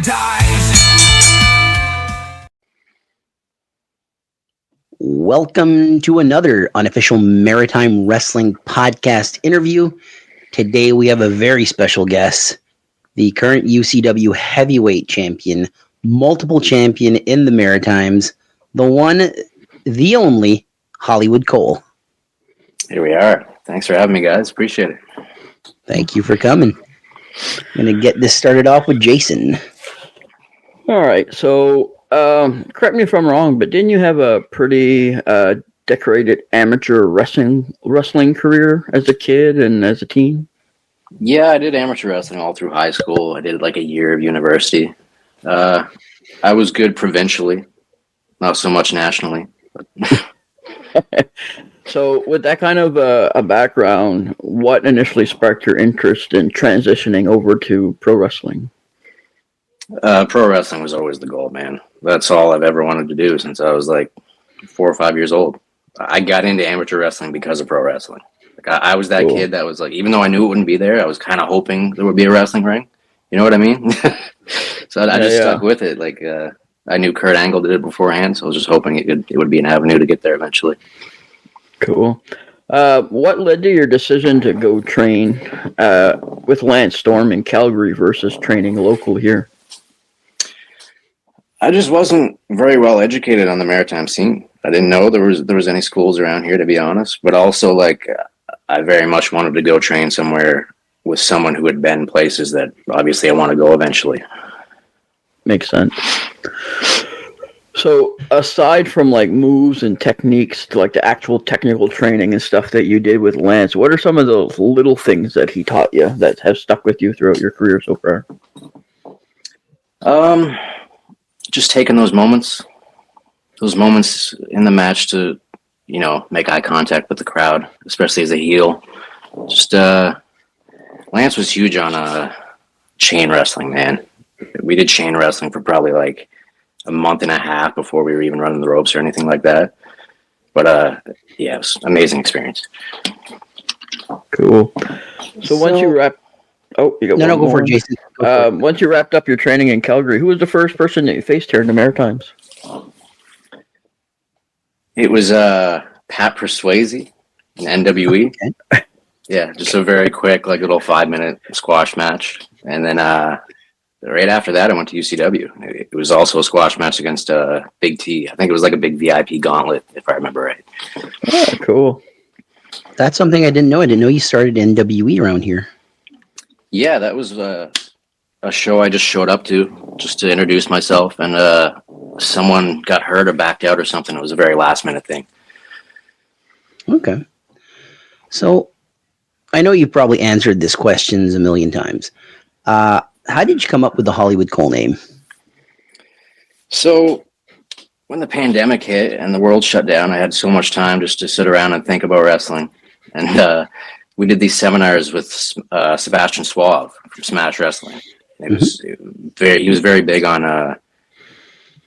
dies. Welcome to another Unofficial Maritime Wrestling Podcast interview. Today we have a very special guest, the current UCW heavyweight champion, multiple champion in the Maritimes, the one, the only, Hollywood Cole. Here we are. Thanks for having me, guys. Appreciate it. Thank you for coming. I'm going to get this started off with Jason. All right, so correct me if I'm wrong, but didn't you have a pretty decorated amateur wrestling career as a kid and as a teen? Yeah, I did amateur wrestling all through high school. I did like a year of university. I was good provincially, not so much nationally. So with that kind of a background, what initially sparked your interest in transitioning over to pro wrestling? Pro wrestling was always the goal, man. That's all I've ever wanted to do since I was like 4 or 5 years old. I got into amateur wrestling because of pro wrestling. Like I was that kid that was like, even though I knew it wouldn't be there, I was kind of hoping there would be a wrestling ring. You know what I mean? So I just stuck with it. Like I knew Kurt Angle did it beforehand, so I was just hoping it would be an avenue to get there eventually. Cool. What led to your decision to go train with Lance Storm in Calgary versus training local here? I just wasn't very well educated on the maritime scene. I didn't know there was any schools around here, to be honest. But also, like, I very much wanted to go train somewhere with someone who had been places that obviously I want to go eventually. Makes sense. So, aside from like moves and techniques, to like the actual technical training and stuff that you did with Lance, what are some of those little things that he taught you that have stuck with you throughout your career so far? Just taking those moments in the match to, make eye contact with the crowd, especially as a heel. Just, Lance was huge on chain wrestling, man. We did chain wrestling for probably like a month and a half before we were even running the ropes or anything like that. But, it was an amazing experience. Cool. So once you wrap... Oh, you got one go for it, Jason. Once you wrapped up your training in Calgary, who was the first person that you faced here in the Maritimes? It was Pat Persuasi in NWE. Okay. Yeah, just a very quick, like little 5-minute squash match, and then right after that, I went to UCW. It was also a squash match against Big T. I think it was like a big VIP gauntlet, if I remember right. Oh, cool. That's something I didn't know. I didn't know you started NWE around here. Yeah, that was a show I just showed up to just to introduce myself, and someone got hurt or backed out or something. It was a very last-minute thing. Okay. So, I know you've probably answered this questions a million times. How did you come up with the Hollywood Cole name? So, when the pandemic hit and the world shut down, I had so much time just to sit around and think about wrestling. And we did these seminars with Sebastian Suave from Smash Wrestling. He was very big on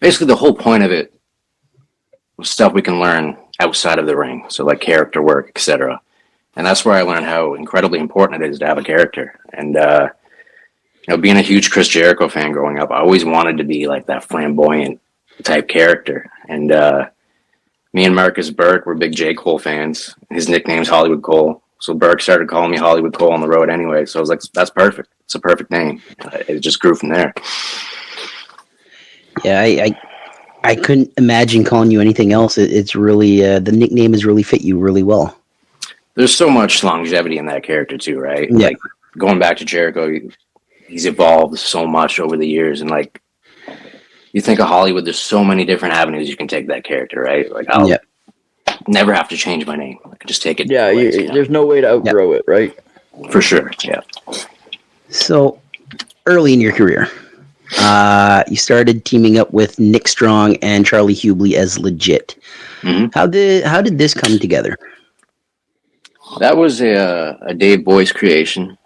basically the whole point of it was stuff we can learn outside of the ring, so like character work, etc. And that's where I learned how incredibly important it is to have a character. And being a huge Chris Jericho fan growing up, I always wanted to be like that flamboyant type character. And me and Marcus Burke were big J. Cole fans. His nickname's Hollywood Cole. So Burke started calling me Hollywood Cole on the road anyway. So I was like, that's perfect. It's a perfect name. It just grew from there. Yeah, I couldn't imagine calling you anything else. It's really, the nickname has really fit you really well. There's so much longevity in that character too, right? Yeah. Like going back to Jericho, he's evolved so much over the years. And like, you think of Hollywood, there's so many different avenues you can take that character, right? Like I'll never have to change my name. I can just take it. Yeah, there's no way to outgrow it, right? For sure, yeah. So, early in your career, you started teaming up with Nick Strong and Charlie Hubley as Legit. Mm-hmm. How did this come together? That was a Dave Boyce creation.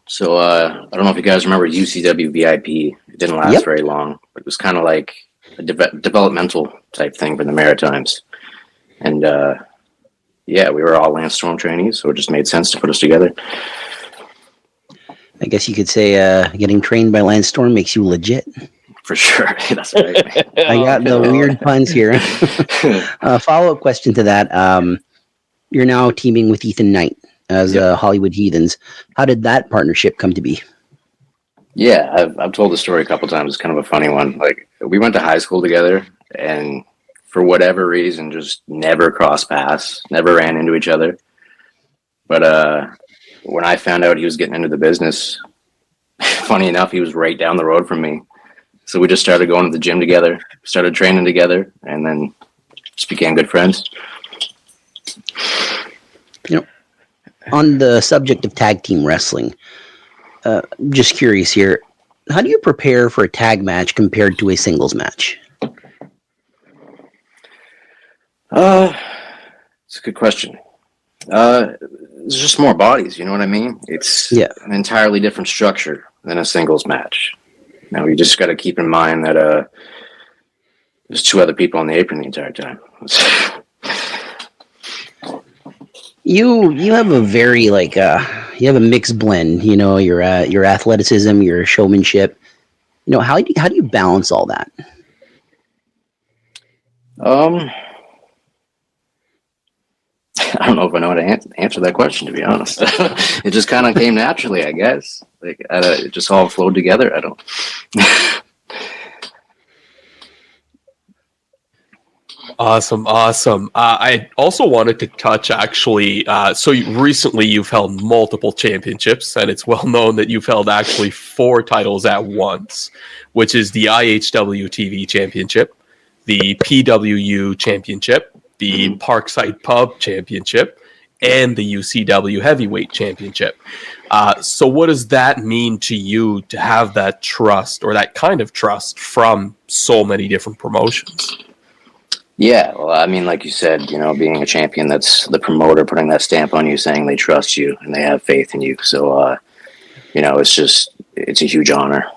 So I don't know if you guys remember UCW VIP. It didn't last very long, but it was kind of like a developmental type thing for the Maritimes. And we were all Lance Storm trainees, so it just made sense to put us together. I guess you could say getting trained by Lance Storm makes you legit. For sure. That's right. I got the weird puns here. Follow-up question to that. You're now teaming with Ethan Knight as Hollywood Heathens. How did that partnership come to be? Yeah, I've told the story a couple times. It's kind of a funny one. Like, we went to high school together, and for whatever reason, just never crossed paths, never ran into each other. But when I found out he was getting into the business, funny enough, he was right down the road from me. So we just started going to the gym together, started training together, and then just became good friends. On the subject of tag team wrestling, just curious here, how do you prepare for a tag match compared to a singles match? It's a good question. It's just more bodies, you know what I mean? It's an entirely different structure than a singles match. Now, you just got to keep in mind that there's two other people on the apron the entire time. You have a very you have a mixed blend. You know, your athleticism, your showmanship. You know, how do you balance all that? I don't know if I know how to answer that question, to be honest. It just kind of came naturally, I guess. Like, it just all flowed together. I don't. Awesome. I also wanted to touch, actually, so recently you've held multiple championships, and it's well known that you've held actually 4 titles at once, which is the IHW TV Championship, the PWU Championship, the Parkside Pub Championship, and the UCW Heavyweight Championship. So what does that mean to you to have that trust, or that kind of trust, from so many different promotions? Yeah, well, I mean, like you said, you know, being a champion, that's the promoter putting that stamp on you, saying they trust you and they have faith in you. So, you know, it's a huge honor.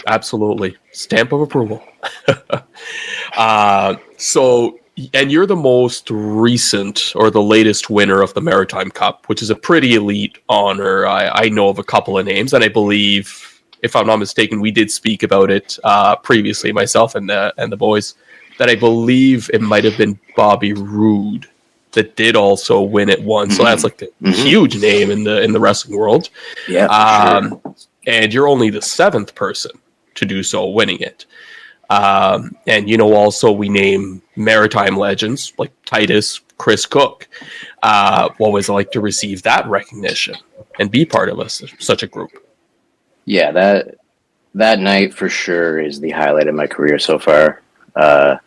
Absolutely. Stamp of approval. So, and you're the most recent, or the latest winner of the Maritime Cup, which is a pretty elite honor. I know of a couple of names, and I believe, if I'm not mistaken, we did speak about it previously, myself and the boys, that I believe it might have been Bobby Roode that did also win it once. So that's like a huge name in the wrestling world. Yeah, sure. And you're only the 7th person to do so, winning it. And, you know, also we name Maritime legends like Titus, Chris Cook. What was it like to receive that recognition and be part of such a group? Yeah, that night for sure is the highlight of my career so far. I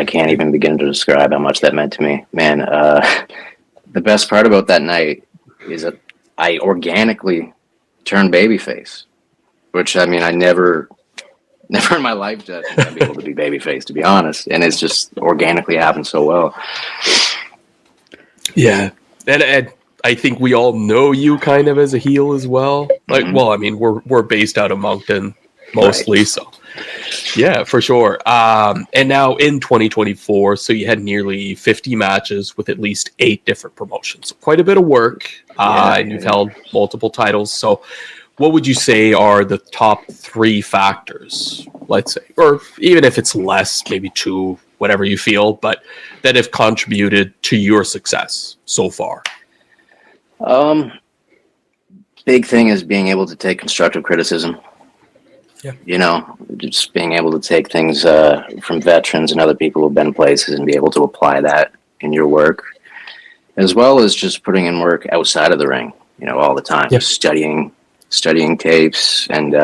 can't even begin to describe how much that meant to me. Man, the best part about that night is that I organically turned babyface, which, I mean, I never in my life did I be able to be babyface, to be honest. And it's just organically happened so well. Yeah. And I think we all know you kind of as a heel as well. Like, well, I mean, we're based out of Moncton mostly, right. So yeah, for sure. And now in 2024, so you had nearly 50 matches with at least 8 different promotions. So quite a bit of work, and you've held multiple titles. So what would you say are the top 3 factors, let's say, or even if it's less, maybe 2, whatever you feel, but that have contributed to your success so far? Big thing is being able to take constructive criticism. Yeah. You know, just being able to take things from veterans and other people who've been places and be able to apply that in your work, as well as just putting in work outside of the ring, you know, all the time, just studying tapes, and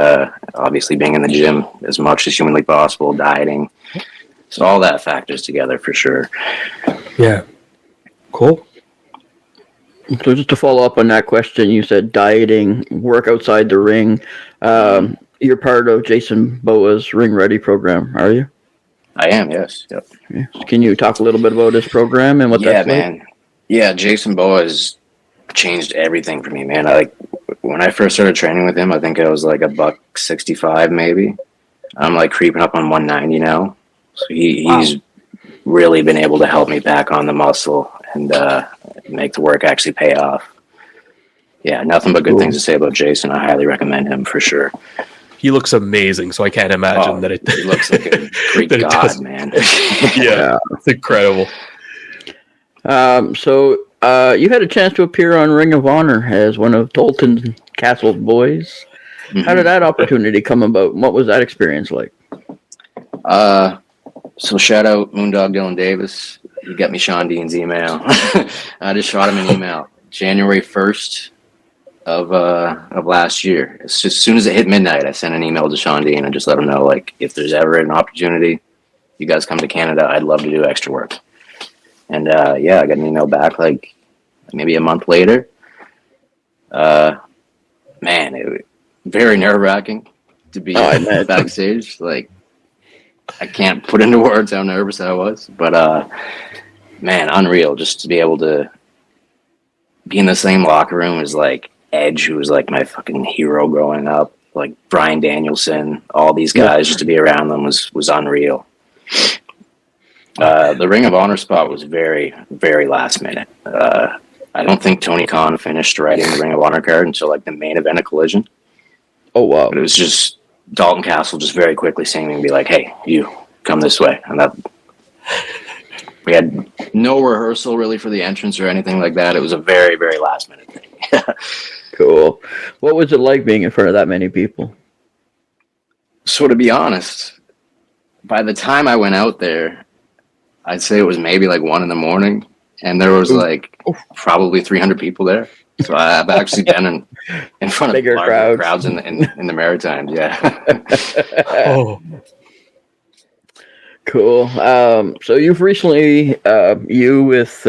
obviously being in the gym as much as humanly possible, dieting. So all that factors together for sure. Yeah. Cool. So just to follow up on that question, you said dieting, work outside the ring. You're part of Jason Boa's Ring Ready program, are you? I am, yes. Yep. Yeah. Can you talk a little bit about this program and what that's like? Yeah, man. Yeah, Jason Boa has changed everything for me, man. When I first started training with him, I think I was like $165 maybe. I'm like creeping up on 190 now. So he's really been able to help me back on the muscle and make the work actually pay off. Yeah, nothing but good things to say about Jason. I highly recommend him for sure. he looks amazing. So I can't imagine that he looks like a Greek god, man. Yeah, it's incredible. So you had a chance to appear on Ring of Honor as one of Tolton Castle's boys. Mm-hmm. How did that opportunity come about? What was that experience like? So shout out Moondog Dylan Davis. He got me Sean Dean's email. I just shot him an email January 1st of last year. As soon as it hit midnight, I sent an email to Sean Dean and just let him know, like, if there's ever an opportunity, you guys come to Canada, I'd love to do extra work. And I got an email back like maybe a month later. Man, it was very nerve-wracking to be backstage. Like, I can't put into words how nervous I was, but man, unreal just to be able to be in the same locker room as like Edge, who was like my fucking hero growing up, like Bryan Danielson, all these guys. Just to be around them was unreal. The Ring of Honor spot was very, very last minute. I don't think Tony Khan finished writing the Ring of Honor card until like the main event of Collision. Oh wow! But it was just Dalton Castle just very quickly saying to me, be like, "Hey, you come this way," and that we had no rehearsal really for the entrance or anything like that. It was a very, very last minute thing. Cool. What was it like being in front of that many people? So to be honest, by the time I went out there, I'd say it was maybe like 1 a.m, and there was like probably 300 people there. So I've actually been in front of bigger crowds in the Maritimes. Yeah. Oh. Cool. So you've recently, you with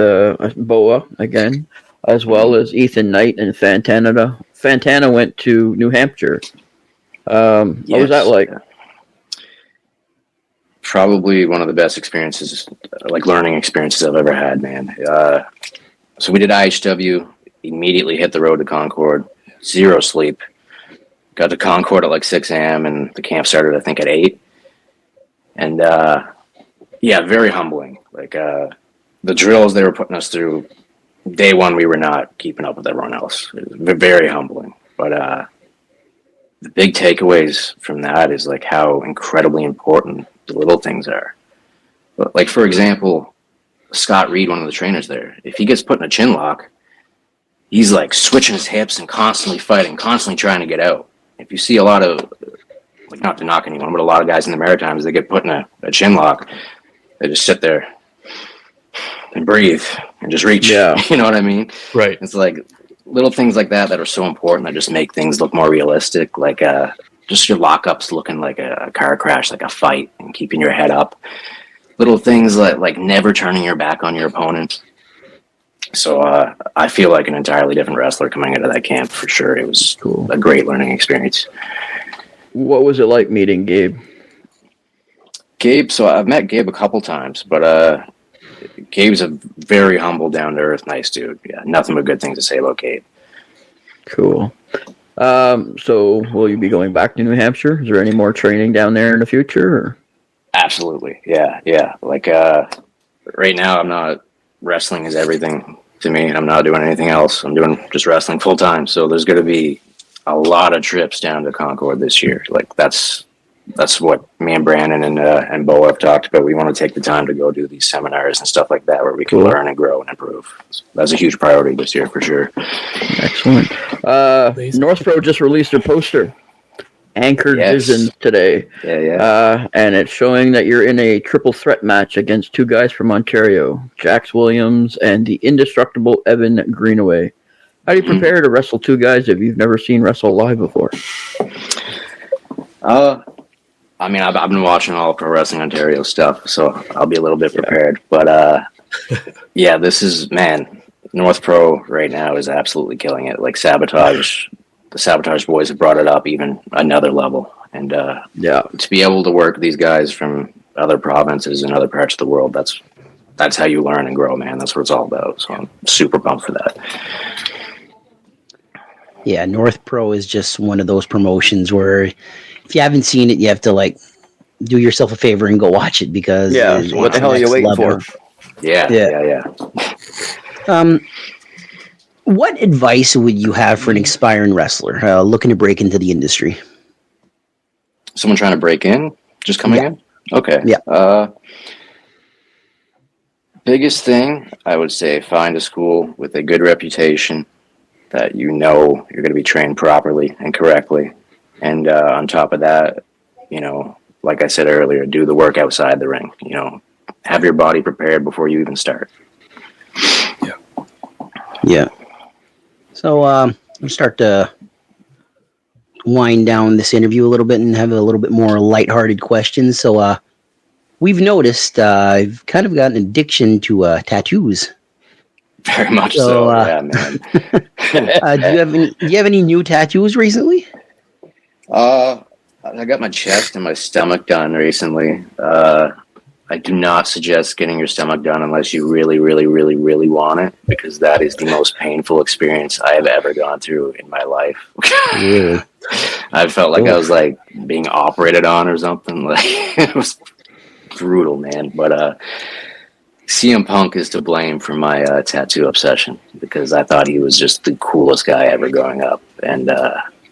Boa again, as well as Ethan Knight and Fantana. Fantana went to New Hampshire. What was that like? Probably one of the best experiences, like learning experiences I've ever had, man. So we did IHW, immediately hit the road to Concord, 0 sleep. Got to Concord at like 6 a.m. and the camp started, I think, at 8. And very humbling. Like the drills they were putting us through, day one we were not keeping up with everyone else. It was very humbling. But the big takeaways from that is like how incredibly important the little things are. But like, for example, Scott Reed, one of the trainers there, if he gets put in a chin lock, he's like switching his hips and constantly fighting, constantly trying to get out. If you see a lot of, like, not to knock anyone, but a lot of guys in the Maritimes, they get put in a chin lock, they just sit there and breathe and just reach. Yeah. You know what I mean? Right. It's like little things like that are so important that just make things look more realistic. Like just your lockups looking like a car crash, like a fight, and keeping your head up. Little things like never turning your back on your opponent. So I feel like an entirely different wrestler coming out of that camp for sure. It was a great learning experience. What was it like meeting Gabe? Gabe, so I've met Gabe a couple times, but Gabe's a very humble, down-to-earth, nice dude. Yeah, nothing but good things to say about Gabe. Cool. So will you be going back to New Hampshire? Is there any more training down there in the future? Or? Absolutely, yeah. Like right now, I'm not wrestling is everything to me. I'm not doing anything else. I'm doing just wrestling full time. So there's going to be a lot of trips down to Concord this year. Like that's what me and Brandon and Bo have talked about. We want to take the time to go do these seminars and stuff like that where we can learn and grow and improve. That's a huge priority this year for sure. Excellent. North Pro just released their poster, Anchored Vision, today. Yeah. And it's showing that you're in a triple threat match against 2 guys from Ontario, Jax Williams and the indestructible Evan Greenaway. How do you prepare to wrestle 2 guys if you've never seen wrestle live before? I mean, I've been watching all Pro Wrestling Ontario stuff, so I'll be a little bit prepared. But this is, man, North Pro right now is absolutely killing it. Like Sabotage, the Sabotage boys have brought it up even another level. And to be able to work with these guys from other provinces and other parts of the world, that's how you learn and grow, man. That's what it's all about. So I'm super pumped for that. Yeah, North Pro is just one of those promotions where if you haven't seen it, you have to like do yourself a favor and go watch it because what the hell are you waiting for? Yeah. What advice would you have for an aspiring wrestler looking to break into the industry? Someone trying to break in, just coming in. Okay. Yeah. Biggest thing I would say: find a school with a good reputation that you know you're going to be trained properly and correctly, and on top of that, like I said earlier, do the work outside the ring. Have your body prepared before you even start. Yeah. So we'll start to wind down this interview a little bit and have a little bit more lighthearted questions. So we've noticed I've kind of got an addiction to tattoos. Very much so. Yeah, man. Do you have any new tattoos recently? I got my chest and my stomach done recently. I do not suggest getting your stomach done unless you really, really, really, really want it, because that is the most painful experience I have ever gone through in my life. Really? I felt like I was like being operated on or something. Like, it was brutal, man. But CM Punk is to blame for my tattoo obsession, because I thought he was just the coolest guy ever growing up, and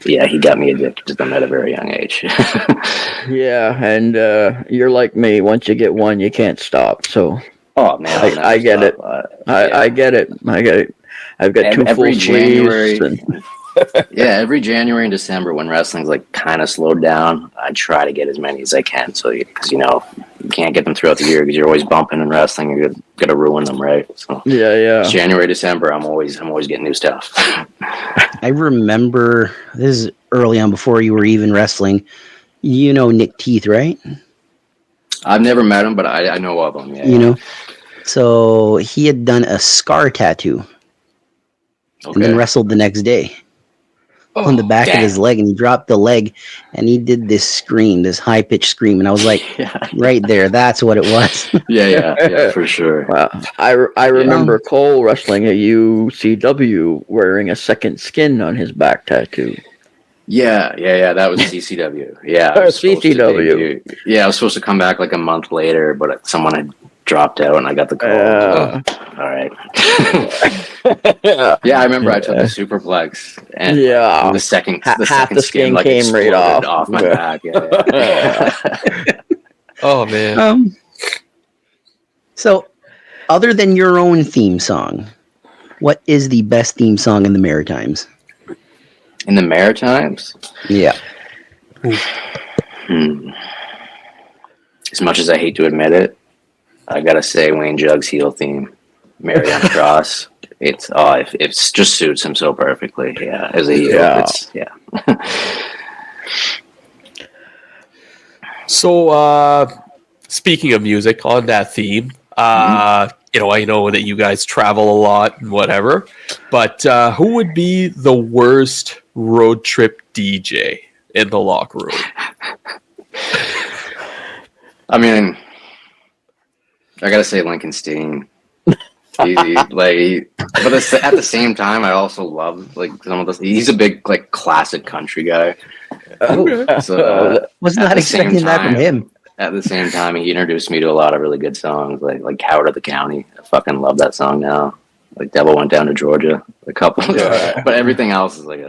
yeah, he got me addicted to them at a very young age. Yeah, and you're like me. Once you get one, you can't stop. So, oh man, I get it. I get it. I get it. I've got two full sleeves. Every January and December, when wrestling's like kind of slowed down, I try to get as many as I can. So, because you can't get them throughout the year because you're always bumping and wrestling. You're gonna ruin them, right? So yeah. January, December, I'm always getting new stuff. I remember this is early on before you were even wrestling. You know Nick Teeth, right? I've never met him, but I know of him. Yeah, So he had done a scar tattoo, and then wrestled the next day on the back of his leg, and he dropped the leg, and he did this scream, this high pitched scream, and I was like, right there, that's what it was. yeah, for sure. Wow. I remember Cole wrestling at UCW wearing a second skin on his back tattoo. Yeah. That was CCW. Yeah, CCW. I was supposed to come back like a month later, but someone had dropped out, and I got the call. All right. Yeah, I remember I took the superplex, and the second skin like came right off my back. Yeah. Oh man. So, other than your own theme song, what is the best theme song in the Maritimes? In the Maritimes? Yeah. As much as I hate to admit it, I gotta say Wayne Jugg's heel theme, Mary on the Cross. It just suits him so perfectly. Yeah, as a heel, So, speaking of music, on that theme, I know that you guys travel a lot and whatever, but who would be the worst road trip DJ in the locker room? I mean, I gotta say Lincoln Steen. But at the same time, I also love like some of this. He's a big like classic country guy. So was not expecting that from him. At the same time, he introduced me to a lot of really good songs, like "Coward of the County." I fucking love that song now. Like "Devil Went Down to Georgia," a couple. But everything else is like,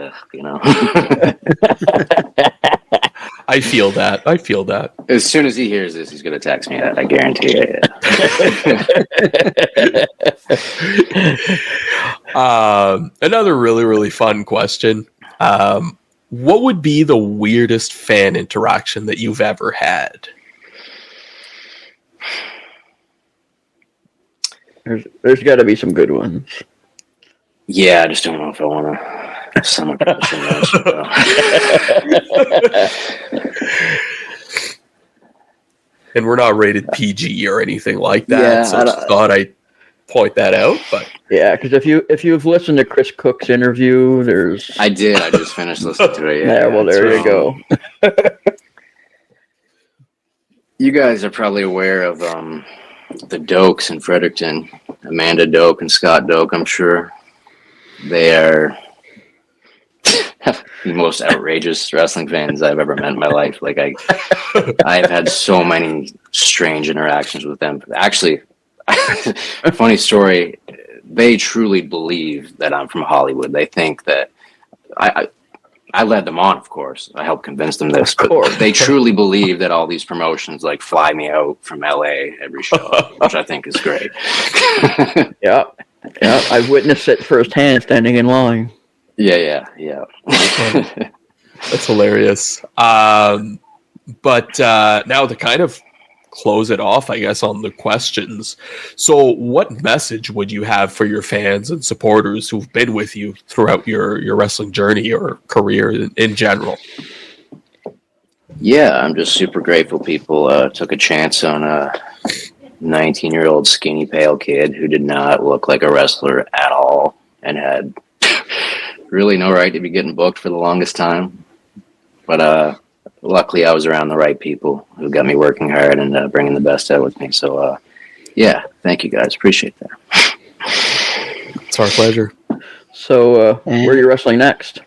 I feel that. As soon as he hears this, he's gonna text me. I guarantee it. Another really, really fun question. What would be the weirdest fan interaction that you've ever had? There's got to be some good ones. Yeah, I just don't know if I want to sum up And we're not rated PG or anything like that, so I just thought I'd point that out. But yeah, because if you've listened to Chris Cook's interview, I did. I just finished listening to it. There you go. You guys are probably aware of the Dokes in Fredericton, Amanda Doak and Scott Doak. I'm sure they are the most outrageous wrestling fans I've ever met in my life. Like I've had so many strange interactions with them. Actually, funny story. They truly believe that I'm from Hollywood. They think that I led them on, of course. I helped convince them this, Of course. but they truly believe that all these promotions like fly me out from LA every show, which I think is great. Yeah. I've witnessed it firsthand, standing in line. Yeah. That's hilarious. But now to kind of close it off, I guess, on the questions. So what message would you have for your fans and supporters who've been with you throughout your wrestling journey or career in general? Yeah, I'm just super grateful people took a chance on a 19-year-old skinny pale kid who did not look like a wrestler at all and had really no right to be getting booked for the longest time. But luckily I was around the right people who got me working hard and bringing the best out with me. So yeah, thank you guys. Appreciate that. It's our pleasure. So where are you wrestling next?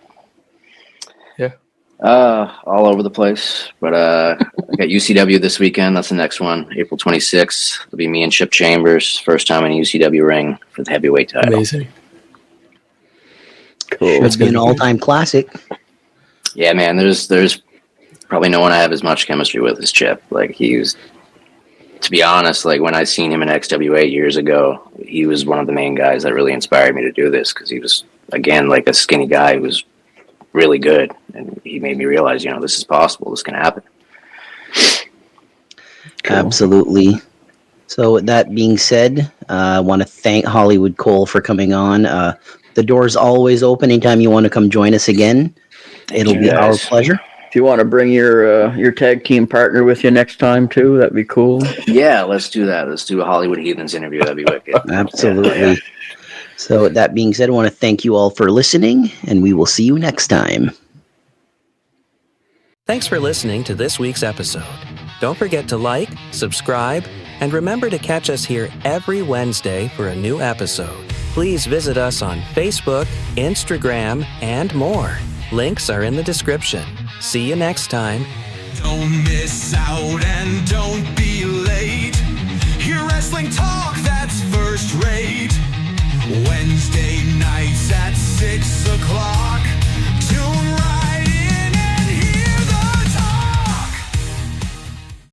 All over the place, but I got UCW this weekend. That's the next one, April 26th. It'll be me and Chip Chambers, first time in a UCW ring for the heavyweight title. Amazing. Cool. It's been an all-time classic. Yeah, man. There's probably no one I have as much chemistry with as Chip. Like to be honest, like when I seen him in XWA years ago, he was one of the main guys that really inspired me to do this because he was again like a skinny guy who was really good, and he made me realize, this is possible. This can happen. Cool. Absolutely. So with that being said, I want to thank Hollywood Cole for coming on. The door's always open anytime you want to come join us again. It'll be our pleasure. If you want to bring your tag team partner with you next time too, that'd be cool. Yeah, let's do that. Let's do a Hollywood Heathens interview. That'd be wicked. Absolutely. Yeah. So with that being said, I want to thank you all for listening, and we will see you next time. Thanks for listening to this week's episode. Don't forget to like, subscribe, and remember to catch us here every Wednesday for a new episode. Please visit us on Facebook, Instagram, and more. Links are in the description. See you next time. Don't miss out and don't be late. Hear wrestling talk that's first rate. Wednesday nights at 6 o'clock. Tune right